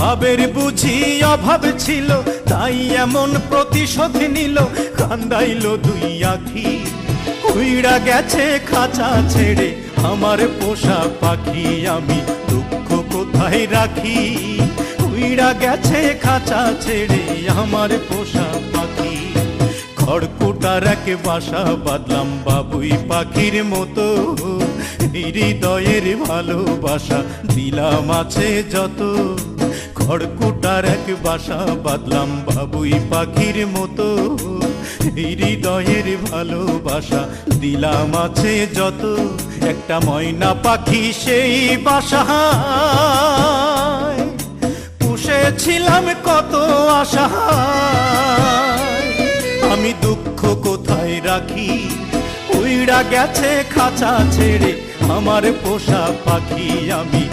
ভাবের বুঝি অভাব ছিল, তাই এমন প্রতিশোধ নিল, কান্দাইল দুই আখি। উইড়া গেছে খাঁচা ছেড়ে আমার পোষা পাখি, আমি দুঃখ কোথায় রাখি? উইড়া গেছে খাঁচা ছেড়ে আমার পোষা পাখি। খড়কুটার এক বাসা বাঁধলাম বাবুই পাখির মতো, হৃদয়ের ভালোবাসা দিলাম আছে যত। খড়কুটার এক বাসা বাঁধলাম বাবুই পাখির মতো, হৃদয়ের ভালোবাসা দিলাম আছে যত। একটা ময়না পাখি সেই বাসায় পুষেছিলাম কত আশা, আমি দুঃখ কোথায় রাখি? উইড়া গেছে খাঁচা ছেড়ে আমার পোষা পাখি, আমি